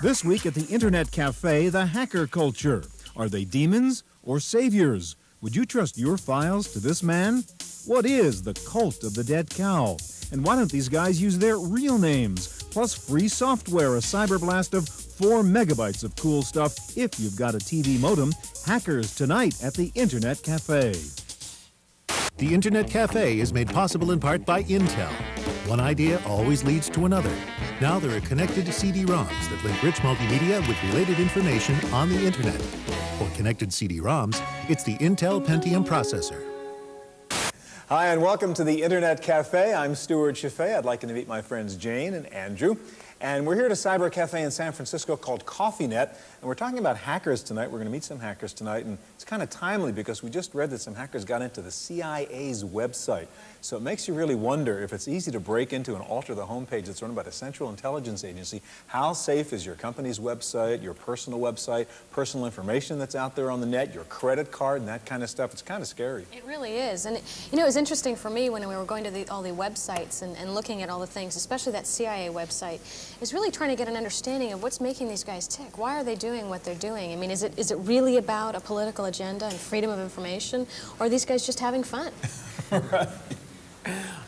This week at the Internet Cafe, the hacker culture. Are they demons or saviors? Would you trust your files to this man? What is the cult of the dead cow? And why don't these guys use their real names? Plus free software, a cyber blast of 4 megabytes of cool stuff if you've got a TV modem. Hackers tonight at the Internet Cafe. The Internet Cafe is made possible in part by Intel. One idea always leads to another. Now there are connected CD-ROMs that link rich multimedia with related information on the Internet. For connected CD-ROMs, it's the Intel Pentium processor. Hi, and welcome to the Internet Cafe. I'm Stuart Chaffee. I'd like to meet my friends Jane and Andrew. And we're here at a cyber cafe in San Francisco called CoffeeNet. And we're talking about hackers tonight. We're going to meet some hackers tonight. And it's kind of timely because we just read that some hackers got into the CIA's website. So it makes you really wonder if it's easy to break into and alter the homepage that's run by the Central Intelligence Agency. How safe is your company's website, your personal website, personal information that's out there on the net, your credit card, and that kind of stuff? It's kind of scary. It really is. And, you know, it was interesting for me when we were going to all the websites and looking at all the things, especially that CIA website, is really trying to get an understanding of what's making these guys tick. Why are they doing what they're doing? I mean, is it really about a political agenda and freedom of information, or are these guys just having fun? Right.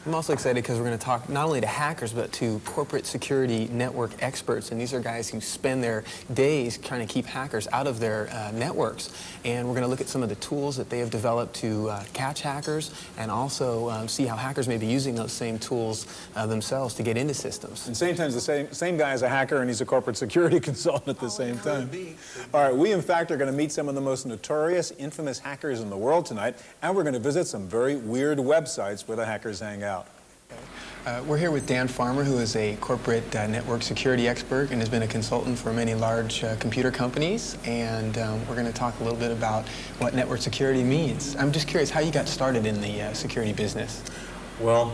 I'm also excited because we're going to talk not only to hackers, but to corporate security network experts. And these are guys who spend their days trying to keep hackers out of their networks. And we're going to look at some of the tools that they have developed to catch hackers, and also see how hackers may be using those same tools themselves to get into systems. And same times the same guy is a hacker and he's a corporate security consultant at the same time. All right, we in fact are going to meet some of the most notorious, infamous hackers in the world tonight, and we're going to visit some very weird websites where the hackers hang out. We're here with Dan Farmer, who is a corporate network security expert and has been a consultant for many large computer companies. And we're going to talk a little bit about what network security means. I'm just curious how you got started in the security business. Well,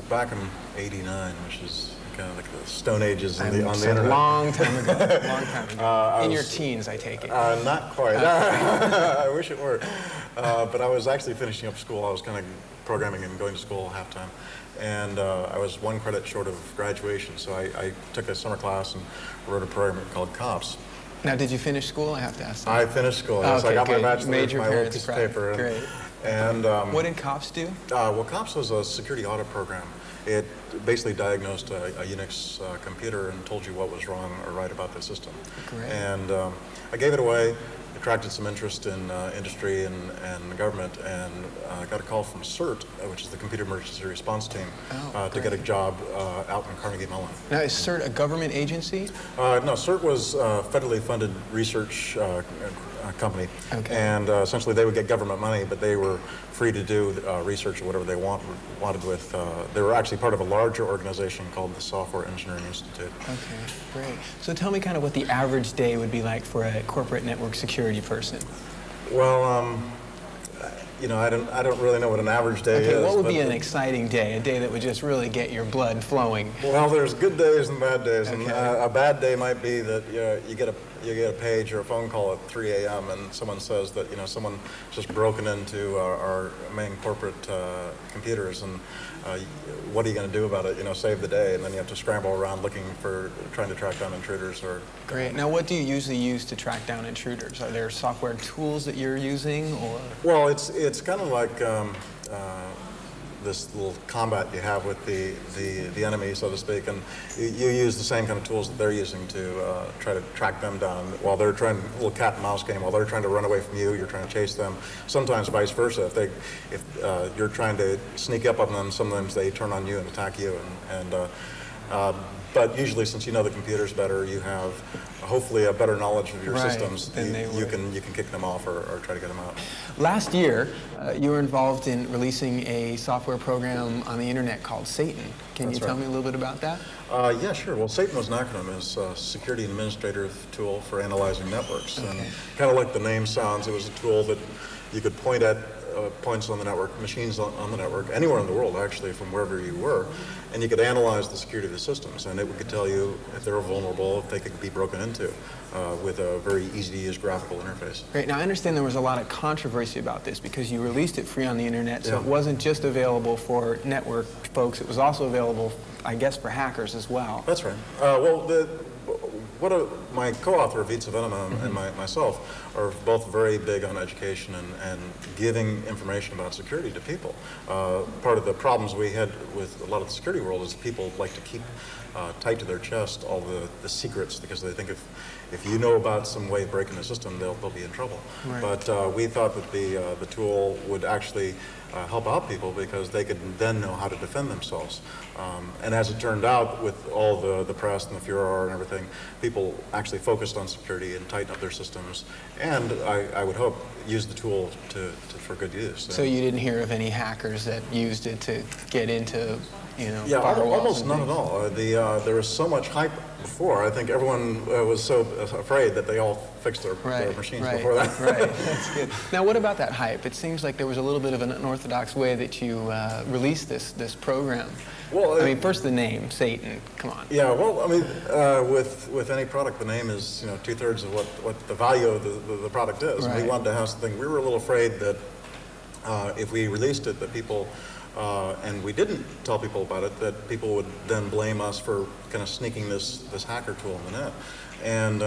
back in '89, which is kind of like the Stone Ages on the internet. A long time ago. Long time ago. In your teens, I take it. Not quite. I wish it were. But I was actually finishing up school. I was kind of programming and going to school half-time. And I was 1 credit short of graduation, so I took a summer class and wrote a program called COPS. Now, did you finish school? I have to ask that. I finished school, yes. Okay, I got good. my bachelor's, Your my little piece of paper. Great. And, what did COPS do? Well, COPS was a security audit program. It basically diagnosed a Unix computer and told you what was wrong or right about the system. Great. And I gave it away, attracted some interest in industry and government, and got a call from CERT, which is the Computer Emergency Response Team, to get a job out in Carnegie Mellon. Now, is CERT a government agency? No, CERT was a federally funded research company, okay. And essentially they would get government money, but they were free to do research or whatever they wanted with. They were actually part of a larger organization called the Software Engineering Institute. Okay, great. So tell me kind of what the average day would be like for a corporate network security person. Well, you know, I don't really know what an average day is. Okay, what would be an exciting day? A day that would just really get your blood flowing? Well, there's good days and bad days, okay. and a bad day might be that you get a page or a phone call at 3 a.m. and someone says that someone just broken into our main corporate computers, and what are you going to do about it? Save the day, and then you have to scramble around trying to track down intruders. Or great. Now, what do you usually use to track down intruders? Are there software tools that you're using, or? Well, it's kind of like this little combat you have with the enemy, so to speak, and you use the same kind of tools that they're using to try to track them down while they're trying, a little cat and mouse game, while they're trying to run away from you, you're trying to chase them. Sometimes vice versa. If you're trying to sneak up on them, sometimes they turn on you and attack you. But usually, since you know the computers better, you have hopefully a better knowledge of your systems. You can kick them off or try to get them out. Last year, you were involved in releasing a software program on the internet called Satan. Can you tell me a little bit about that? Yeah, sure. Well, Satan was an acronym. It's a security administrative tool for analyzing networks. Okay. And kind of like the name sounds, it was a tool that you could point at points on the network, machines on the network, anywhere in the world actually, from wherever you were, and you could analyze the security of the systems, and it could tell you if they were vulnerable, if they could be broken into, with a very easy-to-use graphical interface. Great. Now, I understand there was a lot of controversy about this because you released it free on the internet, so Yeah. it wasn't just available for network folks, it was also available, I guess, for hackers as well. That's right. Well, my co-author Vitsa Venema and myself are both very big on education and giving information about security to people. Part of the problems we had with a lot of the security world is people like to keep tight to their chest all the secrets, because they think if you know about some way of breaking the system, they'll be in trouble. Right. But we thought that the tool would actually help out people, because they could then know how to defend themselves. And as it turned out, with all the press and the furor and everything, people actually focused on security and tightened up their systems, and I would hope use the tool for good use. So you didn't hear of any hackers that used it to get into, yeah, firewalls almost and none things? at all. There was so much hype before. I think everyone was so afraid that they all fixed their machines before that. Right, that's good. Now, what about that hype? It seems like there was a little bit of an unorthodox way that you released this program. Well, I mean, first the name, Satan, come on. Yeah, well, I mean, with any product, the name is 2/3 of what the value of the product is. Right. And we wanted to have something. We were a little afraid that if we released it, that people, and we didn't tell people about it, that people would then blame us for kind of sneaking this hacker tool in the net. And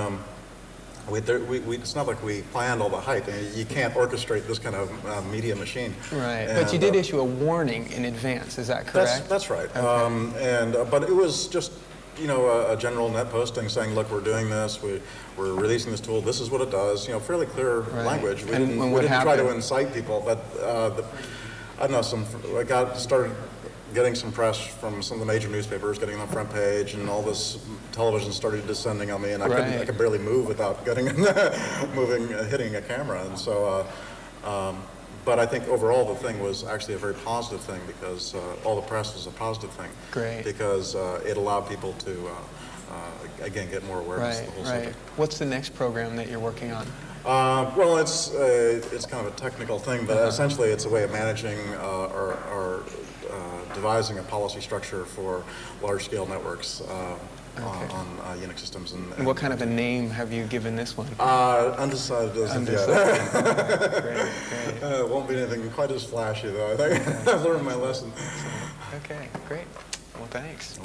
it's not like we planned all the hype. You can't orchestrate this kind of media machine. Right, And, but you did issue a warning in advance, is that correct? That's right. Okay. But it was just a general net posting saying, look, we're doing this, we're releasing this tool, this is what it does, fairly clear language. We didn't try to incite people, but I don't know, started getting some press from some of the major newspapers, getting on the front page, and all this television started descending on me, and I could barely move without getting hitting a camera. And so, but I think overall the thing was actually a very positive thing, because all the press was a positive thing. Great. Because it allowed people to, again, get more awareness of the whole subject. What's the next program that you're working on? Well, it's kind of a technical thing, but essentially it's a way of managing or devising a policy structure for large-scale networks on Unix systems. And what kind of a name have you given this one? Undecided as of yet. Great. It won't be anything quite as flashy, though. I think I've learned my lesson. Okay, great. Well, thanks.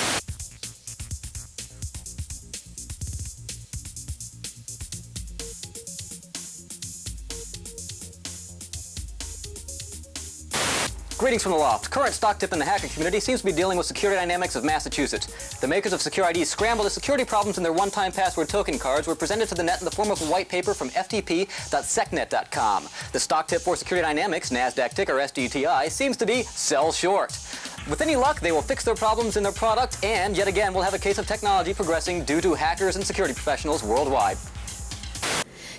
Greetings from the loft. Current stock tip in the hacker community seems to be dealing with Security Dynamics of Massachusetts. The makers of Secure ID scrambled the security problems in their one-time password token cards were presented to the net in the form of a white paper from ftp.secnet.com. The stock tip for Security Dynamics, NASDAQ ticker SDTI, seems to be sell short. With any luck, they will fix their problems in their product, and yet again, we'll have a case of technology progressing due to hackers and security professionals worldwide.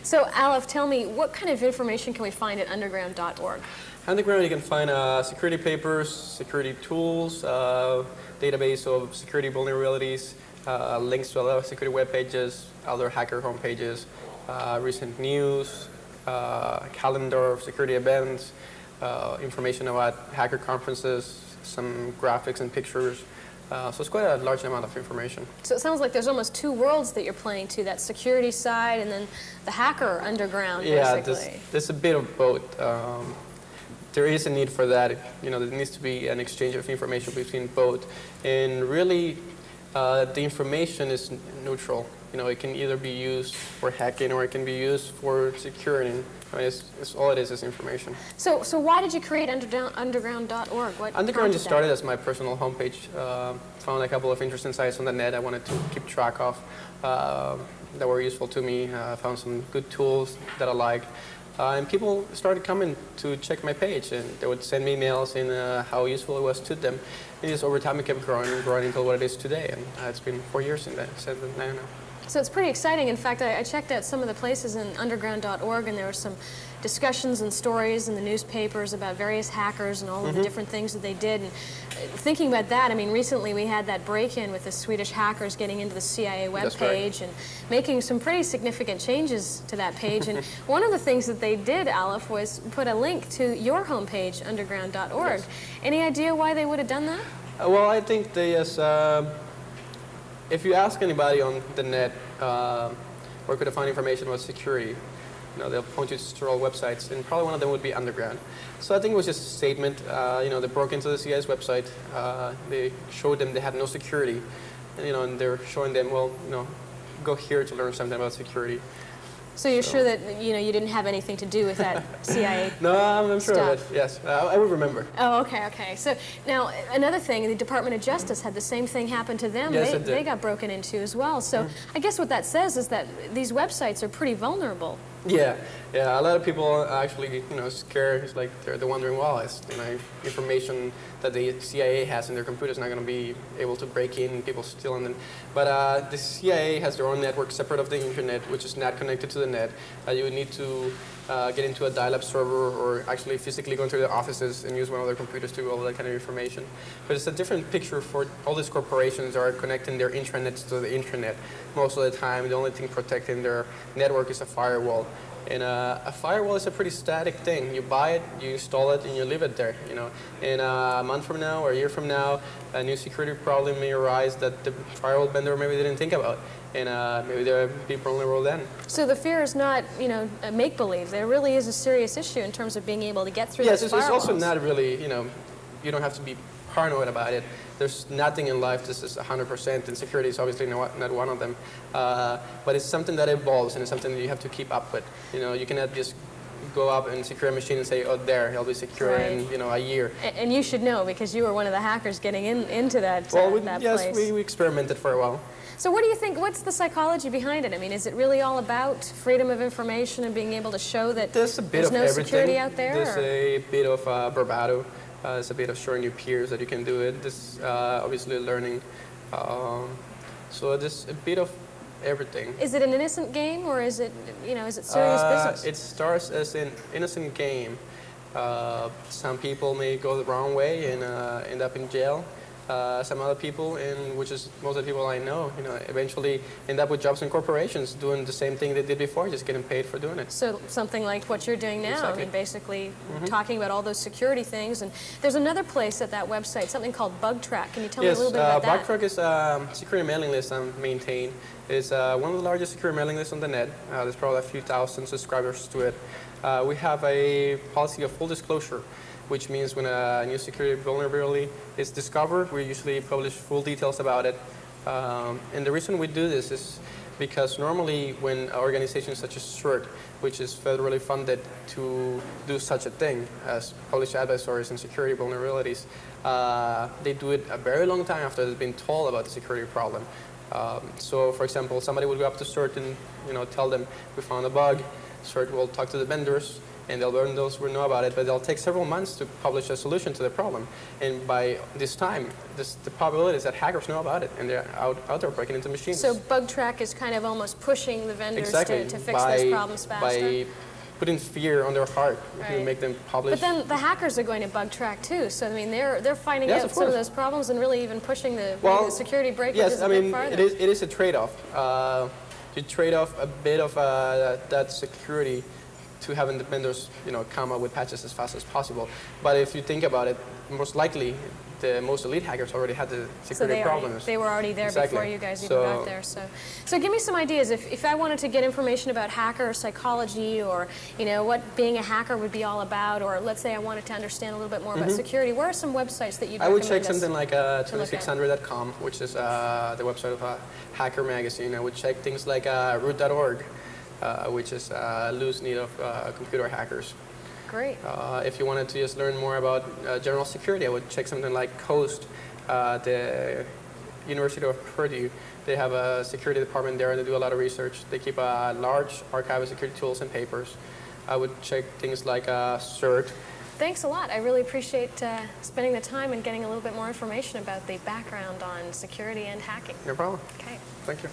So, Aleph, tell me, what kind of information can we find at underground.org? Underground, you can find security papers, security tools, database of security vulnerabilities, links to other security web pages, other hacker homepages, recent news, calendar of security events, information about hacker conferences, some graphics and pictures. So it's quite a large amount of information. So it sounds like there's almost two worlds that you're playing to, that security side and then the hacker underground, basically. Yeah, there's a bit of both. There is a need for that. There needs to be an exchange of information between both. And really, the information is neutral. It can either be used for hacking or it can be used for securing. I mean, it's all it is information. So why did you create underground.org? Underground just started as my personal homepage. Found a couple of interesting sites on the net I wanted to keep track of that were useful to me. Found some good tools that I liked. And people started coming to check my page, and they would send me emails in how useful it was to them. And just over time, it kept growing and growing until what it is today. And it's been 4 years since then now. So it's pretty exciting. In fact, I checked out some of the places in underground.org, and there were some discussions and stories in the newspapers about various hackers and all of the different things that they did. And thinking about that, I mean, recently we had that break-in with the Swedish hackers getting into the CIA webpage and making some pretty significant changes to that page. And one of the things that they did, Aleph, was put a link to your homepage, underground.org. Yes. Any idea why they would have done that? Well, I think they just... if you ask anybody on the net where could I find information about security, they'll point you to several websites, and probably one of them would be Underground. So I think it was just a statement. They broke into the CIA's website. They showed them they had no security, and they're showing them, well, go here to learn something about security. So you're sure that you didn't have anything to do with that CIA? No, I'm sure stuff. of it. Yes, I would remember. Oh, okay, okay. So now another thing, the Department of Justice had the same thing happen to them. Yes, it did. They got broken into as well. So I guess what that says is that these websites are pretty vulnerable. Yeah, yeah. A lot of people actually, scared. It's like they're wondering, well, is information that the CIA has in their computers not going to be able to break in, people stealing them. But the CIA has their own network separate of the internet, which is not connected to the net. You would need to get into a dial-up server or actually physically go into their offices and use one of their computers to do all that kind of information. But it's a different picture for all these corporations that are connecting their intranets to the internet. Most of the time, the only thing protecting their network is a firewall. And a firewall is a pretty static thing. You buy it, you install it, and you leave it there. And a month from now or a year from now, a new security problem may arise that the firewall vendor maybe didn't think about, and maybe they'll be vulnerable then. So the fear is not, a make-believe. There really is a serious issue in terms of being able to get through those firewalls. Yes, it's also not really, you don't have to be paranoid about it. There's nothing in life this is 100%, and security is obviously not one of them. But it's something that evolves, and it's something that you have to keep up with. You cannot just go up and secure a machine and say, oh, there, it'll be secure in a year. And you should know, because you were one of the hackers getting into that, that yes, place. we experimented for a while. So what do you think, what's the psychology behind it? I mean, is it really all about freedom of information and being able to show that there's no security out there? There's a bit of bravado. It's a bit of showing your peers that you can do it. This obviously learning. So there's a bit of everything. Is it an innocent game, or is it, is it serious business? It starts as an innocent game. Some people may go the wrong way and end up in jail. Some other people, which is most of the people I know, eventually end up with jobs in corporations doing the same thing they did before, just getting paid for doing it. So something like what you're doing now, Exactly. I mean, basically talking about all those security things. And there's another place at that website, something called BugTrack. Can you tell me a little bit about that? BugTrack is a security mailing list I maintain. It's one of the largest security mailing lists on the net. There's probably a few thousand subscribers to it. We have a policy of full disclosure, which means when a new security vulnerability is discovered, we usually publish full details about it. And the reason we do this is because normally when organizations such as CERT, which is federally funded to do such a thing as publish advisories and security vulnerabilities, they do it a very long time after they've been told about the security problem. So for example, somebody would go up to CERT and tell them, we found a bug. CERT will talk to the vendors, and they'll learn those who know about it, but they'll take several months to publish a solution to the problem. And by this time, the probability is that hackers know about it, and they're out there breaking into machines. So BugTrack is kind of almost pushing the vendors exactly. to fix those problems faster? By putting fear on their heart, to make them publish. But then the hackers are going to BugTrack too, so I mean they're finding out some of those problems and really even pushing the security breakages a bit farther. It is a trade-off. You trade off a bit of that security to having the vendors, come up with patches as fast as possible. But if you think about it, most likely the most elite hackers already had the security problems. They were already there before you guys even got there. So give me some ideas. If I wanted to get information about hacker psychology, or what being a hacker would be all about, or let's say I wanted to understand a little bit more about security, where are some websites that you'd recommend? I would check something like 2600.com, which is the website of a hacker magazine. I would check things like root.org. Which is loose need of computer hackers. Great. If you wanted to just learn more about general security, I would check something like COAST, the University of Purdue. They have a security department there, and they do a lot of research. They keep a large archive of security tools and papers. I would check things like CERT. Thanks a lot. I really appreciate spending the time and getting a little bit more information about the background on security and hacking. No problem. Okay. Thank you.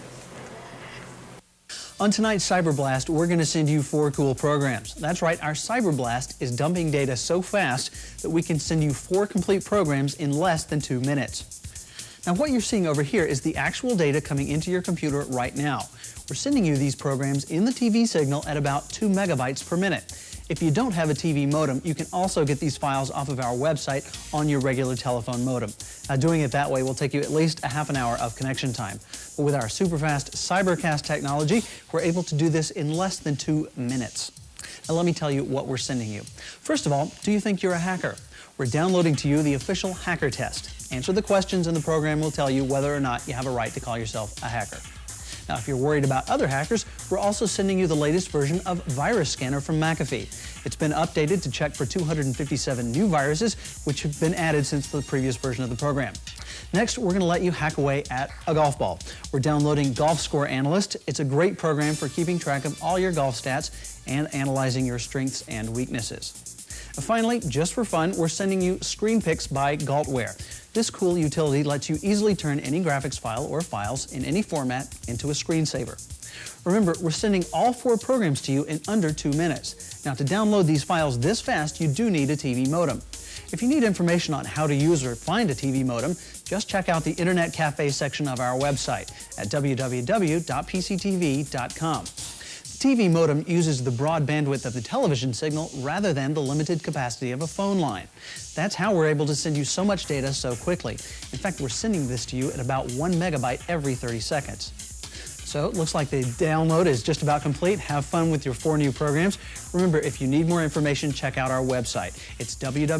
On tonight's Cyber Blast, we're going to send you 4 cool programs. That's right, our Cyber Blast is dumping data so fast that we can send you 4 complete programs in less than 2 minutes. Now, what you're seeing over here is the actual data coming into your computer right now. We're sending you these programs in the TV signal at about 2 megabytes per minute. If you don't have a TV modem, you can also get these files off of our website on your regular telephone modem. Doing it that way will take you at least a half an hour of connection time. But with our super fast Cybercast technology, we're able to do this in less than 2 minutes. Now let me tell you what we're sending you. First of all, do you think you're a hacker? We're downloading to you the official hacker test. Answer the questions and the program will tell you whether or not you have a right to call yourself a hacker. Now, if you're worried about other hackers, we're also sending you the latest version of Virus Scanner from McAfee. It's been updated to check for 257 new viruses, which have been added since the previous version of the program. Next, we're going to let you hack away at a golf ball. We're downloading Golf Score Analyst. It's a great program for keeping track of all your golf stats and analyzing your strengths and weaknesses. Finally, just for fun, we're sending you Screen Picks by Galtware. This cool utility lets you easily turn any graphics file or files in any format into a screensaver. Remember, we're sending all 4 programs to you in under 2 minutes. Now, to download these files this fast, you do need a TV modem. If you need information on how to use or find a TV modem, just check out the Internet Cafe section of our website at www.pctv.com. The TV modem uses the broad bandwidth of the television signal rather than the limited capacity of a phone line. That's how we're able to send you so much data so quickly. In fact, we're sending this to you at about 1 megabyte every 30 seconds. So it looks like the download is just about complete. Have fun with your 4 new programs. Remember, if you need more information, check out our website. It's www.pctv.com.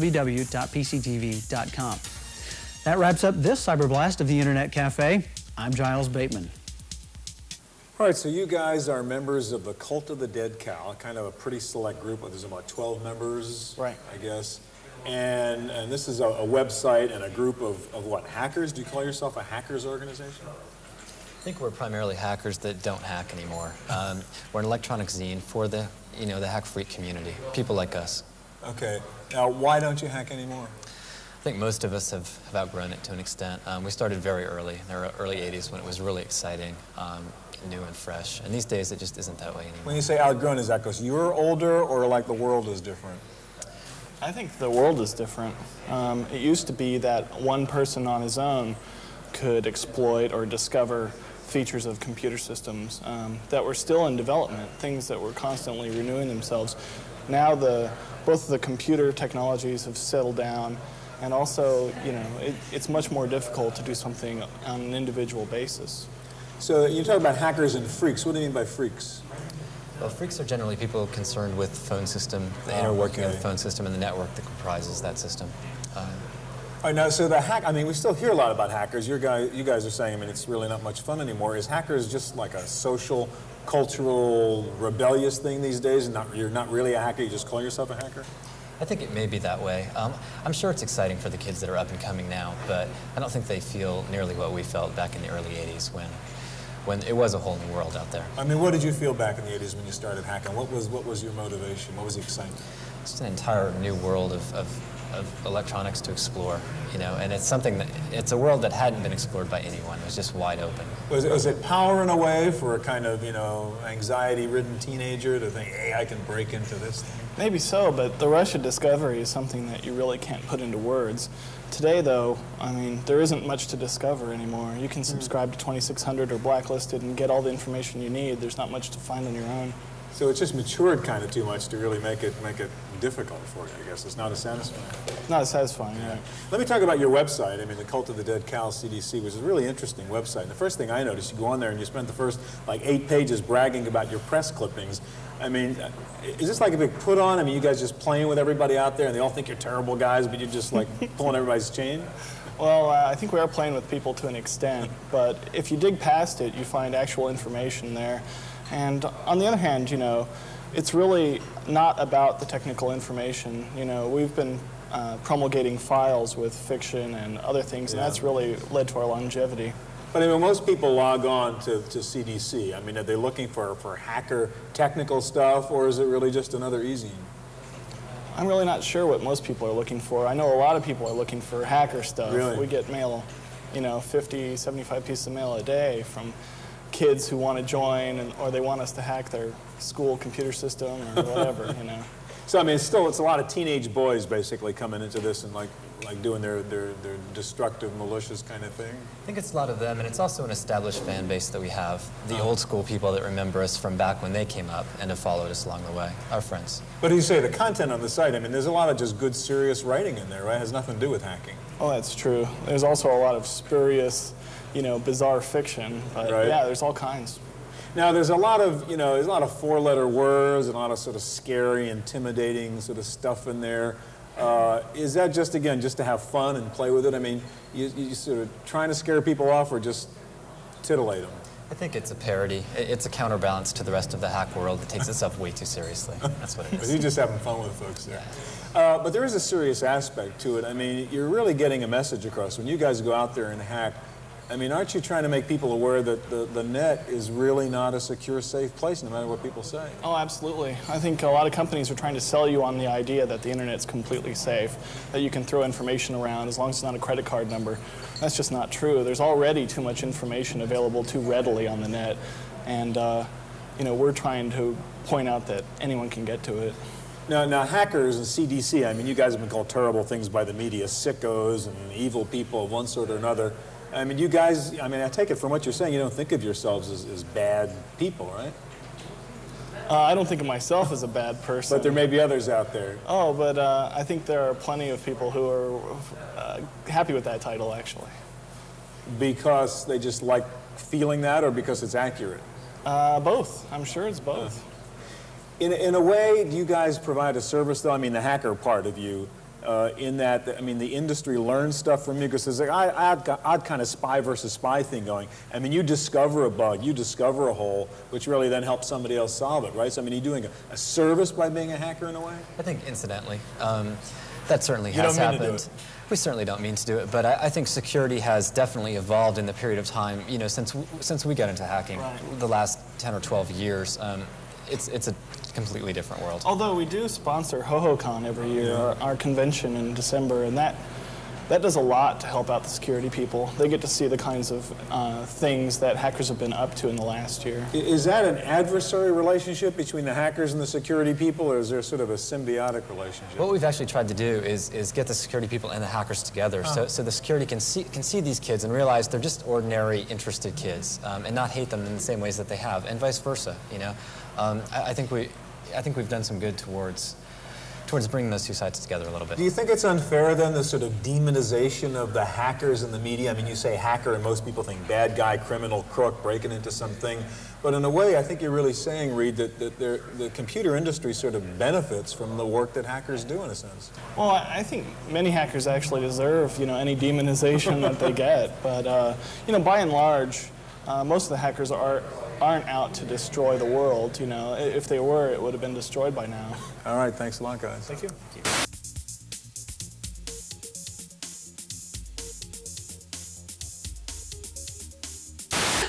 That wraps up this Cyberblast of the Internet Cafe. I'm Giles Bateman. All right, so you guys are members of the Cult of the Dead Cow, kind of a pretty select group. There's about 12 members, right? I guess. And this is a website and a group of what, hackers? Do you call yourself a hackers organization? I think we're primarily hackers that don't hack anymore. We're an electronic zine for the hack freak community, people like us. Okay. Now, why don't you hack anymore? I think most of us have outgrown it to an extent. We started very early, in the early 80s, when it was really exciting, new and fresh. And these days, it just isn't that way anymore. When you say outgrown, is that because you're older or like the world is different? I think the world is different. It used to be that one person on his own could exploit or discover features of computer systems that were still in development, things that were constantly renewing themselves. Now both the computer technologies have settled down, and also, it's much more difficult to do something on an individual basis. So you talk about hackers and freaks. What do you mean by freaks? Well, freaks are generally people concerned with the phone system, the inner working of the phone system, and the network that comprises that system. All right, now, so the hack, we still hear a lot about hackers. You guys are saying, it's really not much fun anymore. Is hackers just like a social, cultural, rebellious thing these days? You're not really a hacker, you just call yourself a hacker? I think it may be that way. I'm sure it's exciting for the kids that are up and coming now, but I don't think they feel nearly what we felt back in the early 80s when it was a whole new world out there. What did you feel back in the 80s when you started hacking? What was your motivation? What was the excitement? It's an entire new world of electronics to explore, and it's a world that hadn't been explored by anyone. It was just wide open. Was it power in a way for a kind of, anxiety-ridden teenager to think, hey, I can break into this thing? Maybe so, but the rush of discovery is something that you really can't put into words. Today, though, there isn't much to discover anymore. You can subscribe to 2600 or Blacklisted and get all the information you need. There's not much to find on your own. So it's just matured kind of too much to really make it difficult for you, I guess. It's not as satisfying. Not as satisfying, right. Let me talk about your website. The Cult of the Dead Cow CDC was a really interesting website. And the first thing I noticed, you go on there and you spend the first 8 pages bragging about your press clippings. Is this like a big put on? You guys just playing with everybody out there and they all think you're terrible guys, but you're just like pulling everybody's chain? Well, I think we are playing with people to an extent, but if you dig past it, you find actual information there. And on the other hand, it's really not about the technical information. We've been promulgating files with fiction and other things, and that's really led to our longevity. But most people log on to CDC. Are they looking for hacker technical stuff, or is it really just another e-zine? I'm really not sure what most people are looking for. I know a lot of people are looking for hacker stuff. Really? We get mail, 50, 75 pieces of mail a day from kids who want to join, or they want us to hack their school computer system or whatever, So it's a lot of teenage boys basically coming into this and like doing their destructive, malicious kind of thing. I think it's a lot of them, and it's also an established fan base that we have. The old school people that remember us from back when they came up and have followed us along the way, our friends. But as you say, the content on the site, there's a lot of just good, serious writing in there, right? It has nothing to do with hacking. Oh, that's true. There's also a lot of spurious, bizarre fiction, but right. Yeah, there's all kinds. Now, there's a lot of 4-letter words and a lot of sort of scary, intimidating sort of stuff in there. Is that just to have fun and play with it? You sort of trying to scare people off or just titillate them? I think it's a parody. It's a counterbalance to the rest of the hack world that takes itself way too seriously. That's what it is. You're just having fun with folks there. But there is a serious aspect to it. I mean, you're really getting a message across. When you guys go out there and hack, I mean, aren't you trying to make people aware that the net is really not a secure, safe place, no matter what people say? Oh, absolutely. I think a lot of companies are trying to sell you on the idea that the internet's completely safe, that you can throw information around as long as it's not a credit card number. That's just not true. There's already too much information available too readily on the net, and you know, we're trying to point out that anyone can get to it. Now, hackers and CDC, I mean, you guys have been called terrible things by the media, sickos and evil people of one sort or another. I mean, you guys, I mean, I take it from what you're saying, you don't think of yourselves as bad people, right? I don't think of myself as a bad person. But there may be others out there. Oh, but I think there are plenty of people who are happy with that title, actually. Because they just like feeling that, or because it's accurate? Both. I'm sure it's both. In a way, do you guys provide a service, though? I mean, the hacker part of you, in that, I mean, the industry learns stuff from you, because there's an odd kind of spy versus spy thing going. I mean, you discover a bug, you discover a hole, which really then helps somebody else solve it, right? So, I mean, are you doing a service by being a hacker in a way? I think incidentally. That certainly has happened. We certainly don't mean to do it, but I think security has definitely evolved in the period of time, you know, since we got into hacking, the last 10 or 12 years. It's a completely different world. Although we do sponsor HoHoCon every year, our convention in December, and that does a lot to help out the security people. They get to see the kinds of things that hackers have been up to in the last year. Is that an adversary relationship between the hackers and the security people, or is there sort of a symbiotic relationship? What we've actually tried to do is get the security people and the hackers together, so the security can see these kids and realize they're just ordinary, interested kids, and not hate them in the same ways that they have, and vice versa. You know, I think we've done some good towards bringing those two sides together a little bit. Do you think it's unfair, then, the sort of demonization of the hackers in the media? I mean, you say hacker, and most people think bad guy, criminal, crook, breaking into something. But in a way, I think you're really saying, Reed, that the computer industry sort of benefits from the work that hackers do, in a sense. Well, I think many hackers actually deserve, you know, any demonization that they get. But, you know, by and large, most of the hackers aren't out to destroy the world. You know, if they were, it would have been destroyed by now. All right, thanks a lot, guys. Thank you.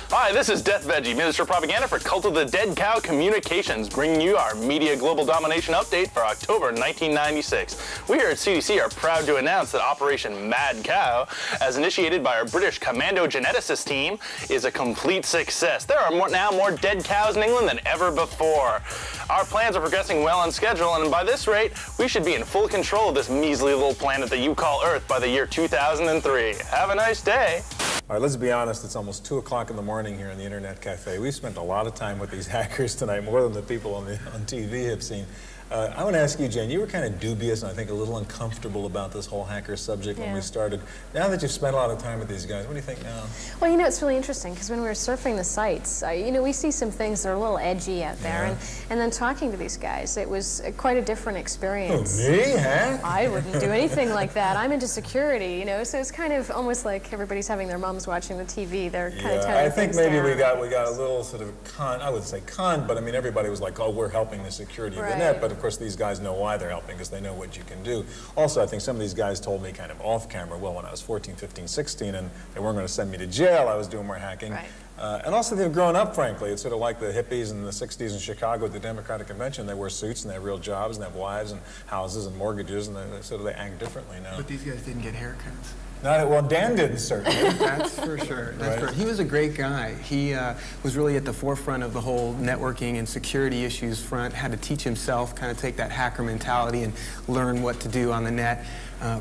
Hi, this is Death Veggie, Minister of Propaganda for Cult of the Dead Cow Communications, bringing you our media global domination update for October 1996. We here at CDC are proud to announce that Operation Mad Cow, as initiated by our British commando geneticist team, is a complete success. There are now more dead cows in England than ever before. Our plans are progressing well on schedule, and by this rate, we should be in full control of this measly little planet that you call Earth by the year 2003. Have a nice day. All right, let's be honest, it's almost 2 o'clock in the morning here in the Internet Cafe. We've spent a lot of time with these hackers tonight, more than the people on TV have seen. I want to ask you, Jane, you were kind of dubious and I think a little uncomfortable about this whole hacker subject when we started. Now that you've spent a lot of time with these guys, what do you think now? Well, you know, it's really interesting because when we were surfing the sites, you know, we see some things that are a little edgy out there. And then talking to these guys, it was quite a different experience. Oh, me, huh? I wouldn't do anything like that. I'm into security, you know, so it's kind of almost like everybody's having their moms watching the TV. They're kind of telling I think things maybe down. we got a little sort of I wouldn't say but I mean, everybody was like, oh, we're helping the security of the net. But of course, these guys know why they're helping because they know what you can do. Also, I think some of these guys told me kind of off camera, well, when I was 14, 15, 16, and they weren't going to send me to jail, I was doing more hacking. And also, they've grown up, frankly. It's sort of like the hippies in the 60s in Chicago at the Democratic Convention. They wear suits and they have real jobs and they have wives and houses and mortgages, and they act differently now. But these guys didn't get haircuts. Well, Dan didn't, certainly. That's for sure. He was a great guy. He was really at the forefront of the whole networking and security issues front, had to teach himself, kind of take that hacker mentality and learn what to do on the net.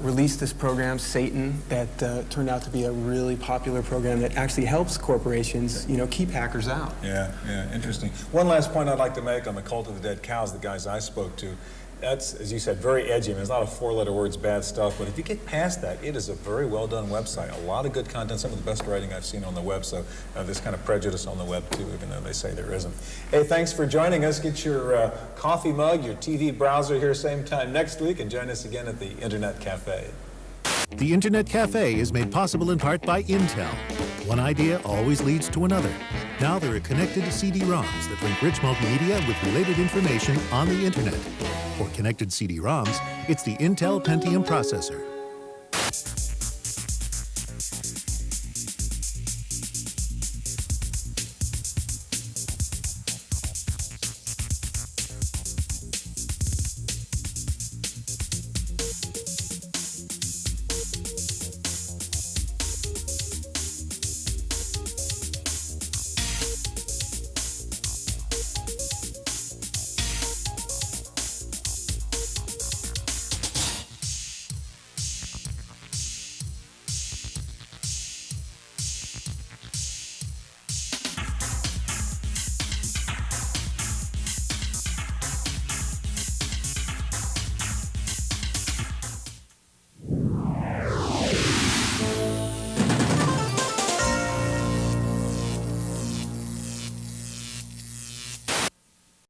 Released this program, Satan, that turned out to be a really popular program that actually helps corporations, you know, keep hackers out. Yeah, interesting. One last point I'd like to make on the Cult of the Dead Cows, the guys I spoke to. That's, as you said, very edgy. I mean, there's a lot of four-letter words, bad stuff, but if you get past that, it is a very well-done website. A lot of good content, some of the best writing I've seen on the web, so there's kind of prejudice on the web, too, even though they say there isn't. Hey, thanks for joining us. Get your coffee mug, your TV browser here same time next week, and join us again at the Internet Cafe. The Internet Cafe is made possible in part by Intel. One idea always leads to another. Now there are connected CD-ROMs that link rich multimedia with related information on the internet. For connected CD-ROMs, it's the Intel Pentium processor.